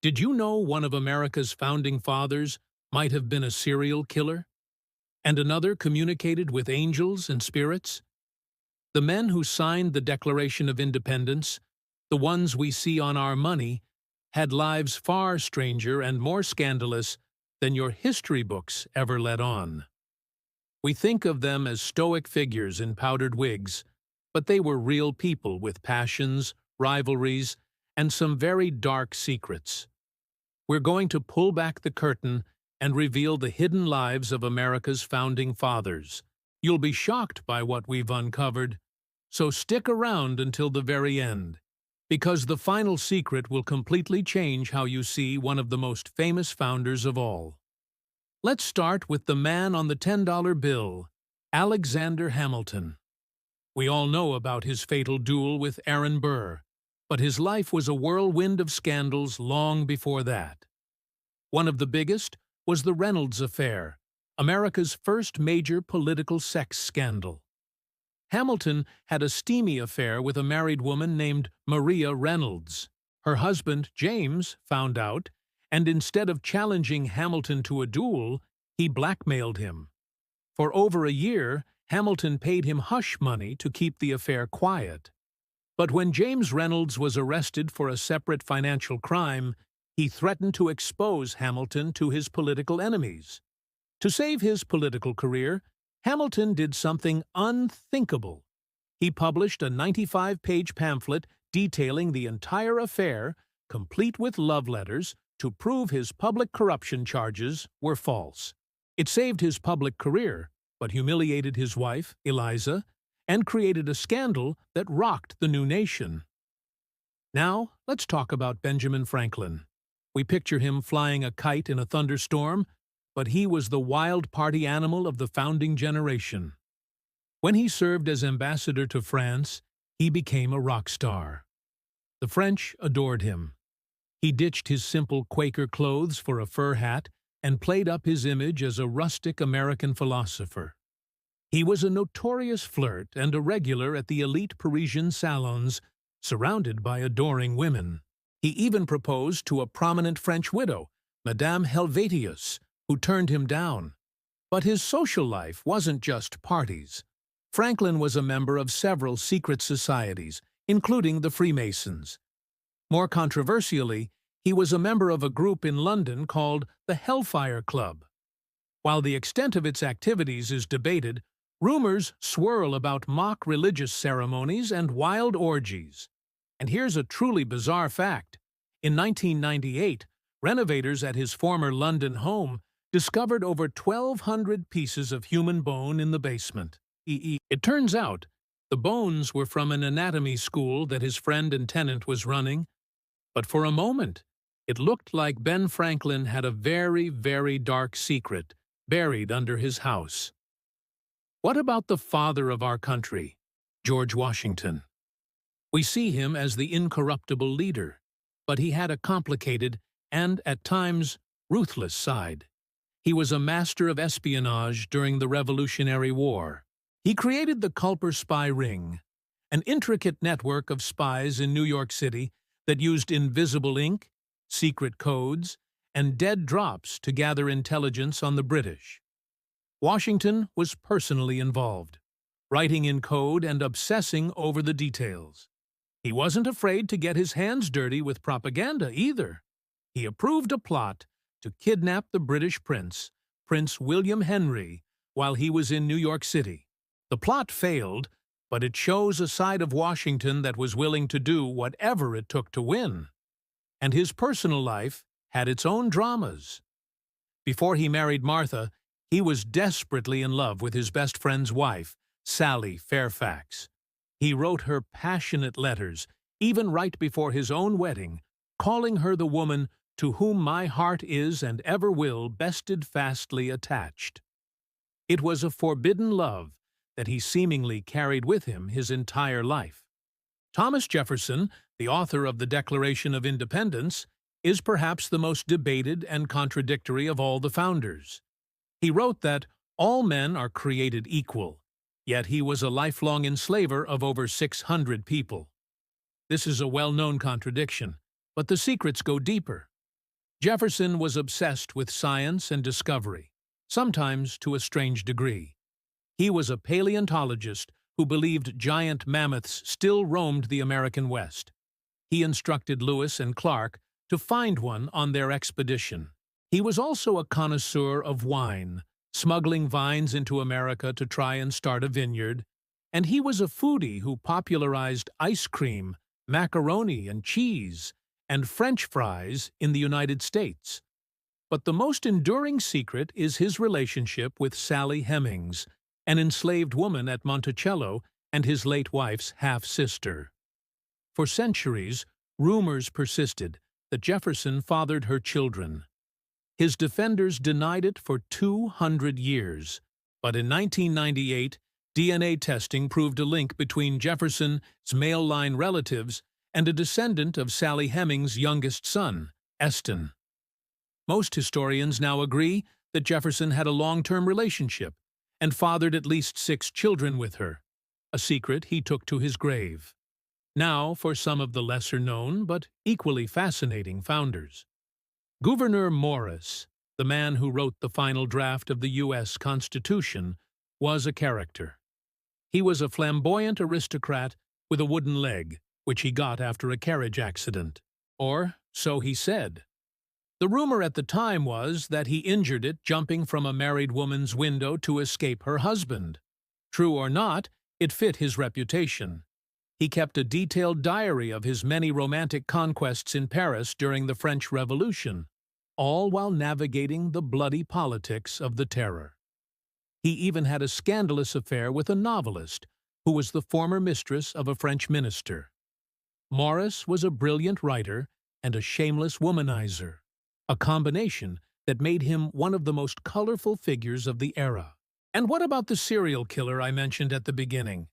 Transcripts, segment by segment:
Did you know one of America's founding fathers might have been a serial killer, and another communicated with angels and spirits? The men who signed the Declaration of Independence, the ones we see on our money, had lives far stranger and more scandalous than your history books ever let on. We think of them as stoic figures in powdered wigs, but they were real people with passions, rivalries, and some very dark secrets. We're going to pull back the curtain and reveal the hidden lives of America's founding fathers. You'll be shocked by what we've uncovered, so stick around until the very end, because the final secret will completely change how you see one of the most famous founders of all. Let's start with the man on the $10 bill, Alexander Hamilton. We all know about his fatal duel with Aaron Burr, but his life was a whirlwind of scandals long before that. One of the biggest was the Reynolds affair, America's first major political sex scandal. Hamilton had a steamy affair with a married woman named Maria Reynolds. Her husband, James, found out, and instead of challenging Hamilton to a duel, he blackmailed him. For over a year, Hamilton paid him hush money to keep the affair quiet. But when James Reynolds was arrested for a separate financial crime, he threatened to expose Hamilton to his political enemies. To save his political career, Hamilton did something unthinkable. He published a 95-page pamphlet detailing the entire affair, complete with love letters, to prove his public corruption charges were false. It saved his public career, but humiliated his wife, Eliza, and created a scandal that rocked the new nation. Now, let's talk about Benjamin Franklin. We picture him flying a kite in a thunderstorm, but he was the wild party animal of the founding generation. When he served as ambassador to France, he became a rock star. The French adored him. He ditched his simple Quaker clothes for a fur hat and played up his image as a rustic American philosopher. He was a notorious flirt and a regular at the elite Parisian salons, surrounded by adoring women. He even proposed to a prominent French widow, Madame Helvétius, who turned him down. But his social life wasn't just parties. Franklin was a member of several secret societies, including the Freemasons. More controversially, he was a member of a group in London called the Hellfire Club. While the extent of its activities is debated, rumors swirl about mock religious ceremonies and wild orgies. And here's a truly bizarre fact. In 1998, renovators at his former London home discovered over 1,200 pieces of human bone in the basement. It turns out the bones were from an anatomy school that his friend and tenant was running. But for a moment, it looked like Ben Franklin had a very, very dark secret buried under his house. What about the father of our country, George Washington? We see him as the incorruptible leader, but he had a complicated and, at times, ruthless side. He was a master of espionage during the Revolutionary War. He created the Culper spy ring, an intricate network of spies in New York City that used invisible ink, secret codes, and dead drops to gather intelligence on the British. Washington was personally involved, writing in code and obsessing over the details. He wasn't afraid to get his hands dirty with propaganda either. He approved a plot to kidnap the British prince, Prince William Henry, while he was in New York City. The plot failed, but it shows a side of Washington that was willing to do whatever it took to win. And his personal life had its own dramas. Before he married Martha, he was desperately in love with his best friend's wife, Sally Fairfax. He wrote her passionate letters, even right before his own wedding, calling her the woman to whom my heart is and ever will bested fastly attached. It was a forbidden love that he seemingly carried with him his entire life. Thomas Jefferson, the author of the Declaration of Independence, is perhaps the most debated and contradictory of all the founders. He wrote that all men are created equal, yet he was a lifelong enslaver of over 600 people. This is a well-known contradiction, but the secrets go deeper. Jefferson was obsessed with science and discovery, sometimes to a strange degree. He was a paleontologist who believed giant mammoths still roamed the American West. He instructed Lewis and Clark to find one on their expedition. He was also a connoisseur of wine, smuggling vines into America to try and start a vineyard, and he was a foodie who popularized ice cream, macaroni and cheese, and French fries in the United States. But the most enduring secret is his relationship with Sally Hemings, an enslaved woman at Monticello and his late wife's half-sister. For centuries, rumors persisted that Jefferson fathered her children. His defenders denied it for 200 years, but in 1998, DNA testing proved a link between Jefferson's male-line relatives and a descendant of Sally Hemings' youngest son, Eston. Most historians now agree that Jefferson had a long-term relationship and fathered at least 6 children with her, a secret he took to his grave. Now for some of the lesser-known but equally fascinating founders. Gouverneur Morris, the man who wrote the final draft of the U.S. Constitution, was a character. He was a flamboyant aristocrat with a wooden leg, which he got after a carriage accident. Or so he said. The rumor at the time was that he injured it jumping from a married woman's window to escape her husband. True or not, it fit his reputation. He kept a detailed diary of his many romantic conquests in Paris during the French Revolution, all while navigating the bloody politics of the Terror. He even had a scandalous affair with a novelist who was the former mistress of a French minister. Morris was a brilliant writer and a shameless womanizer, a combination that made him one of the most colorful figures of the era. And what about the serial killer I mentioned at the beginning?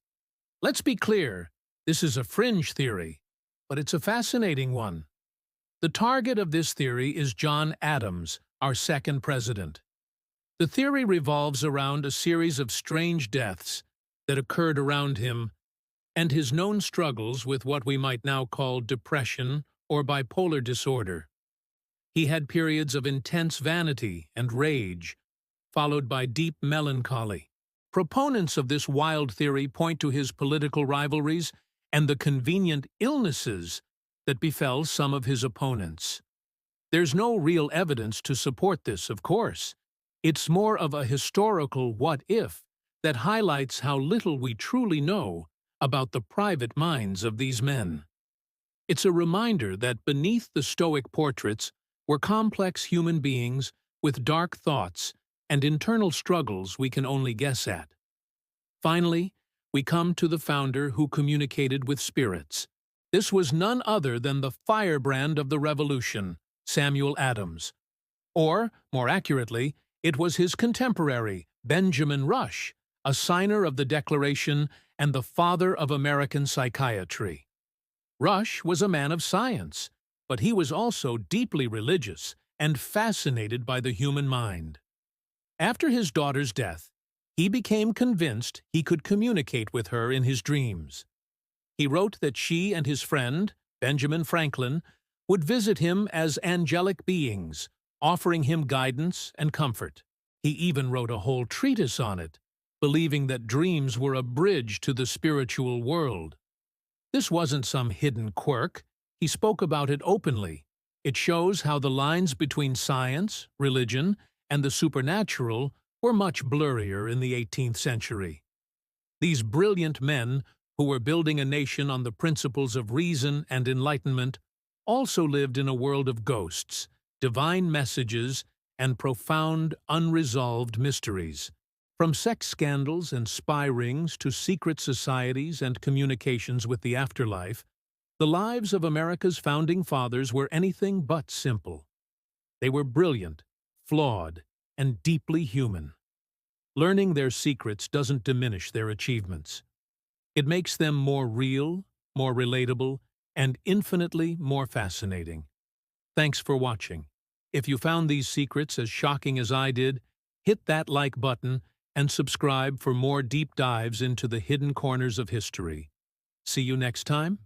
Let's be clear, this is a fringe theory, but it's a fascinating one. The target of this theory is John Adams, our second president. The theory revolves around a series of strange deaths that occurred around him and his known struggles with what we might now call depression or bipolar disorder. He had periods of intense vanity and rage, followed by deep melancholy. Proponents of this wild theory point to his political rivalries and the convenient illnesses that befell some of his opponents. There's no real evidence to support this, of course. It's more of a historical what-if that highlights how little we truly know about the private minds of these men. It's a reminder that beneath the stoic portraits were complex human beings with dark thoughts and internal struggles we can only guess at. Finally, we come to the founder who communicated with spirits. This was none other than the firebrand of the Revolution, Samuel Adams. Or, more accurately, it was his contemporary, Benjamin Rush, a signer of the Declaration and the father of American psychiatry. Rush was a man of science, but he was also deeply religious and fascinated by the human mind. After his daughter's death, he became convinced he could communicate with her in his dreams. He wrote that she and his friend, Benjamin Franklin, would visit him as angelic beings, offering him guidance and comfort. He even wrote a whole treatise on it, believing that dreams were a bridge to the spiritual world. This wasn't some hidden quirk. He spoke about it openly. It shows how the lines between science, religion, and the supernatural were much blurrier in the 18th century. These brilliant men, who were building a nation on the principles of reason and enlightenment, also lived in a world of ghosts, divine messages, and profound, unresolved mysteries. From sex scandals and spy rings to secret societies and communications with the afterlife, the lives of America's founding fathers were anything but simple. They were brilliant, flawed, and deeply human. Learning their secrets doesn't diminish their achievements. It makes them more real, more relatable, and infinitely more fascinating. Thanks for watching. If you found these secrets as shocking as I did, hit that like button and subscribe for more deep dives into the hidden corners of history. See you next time.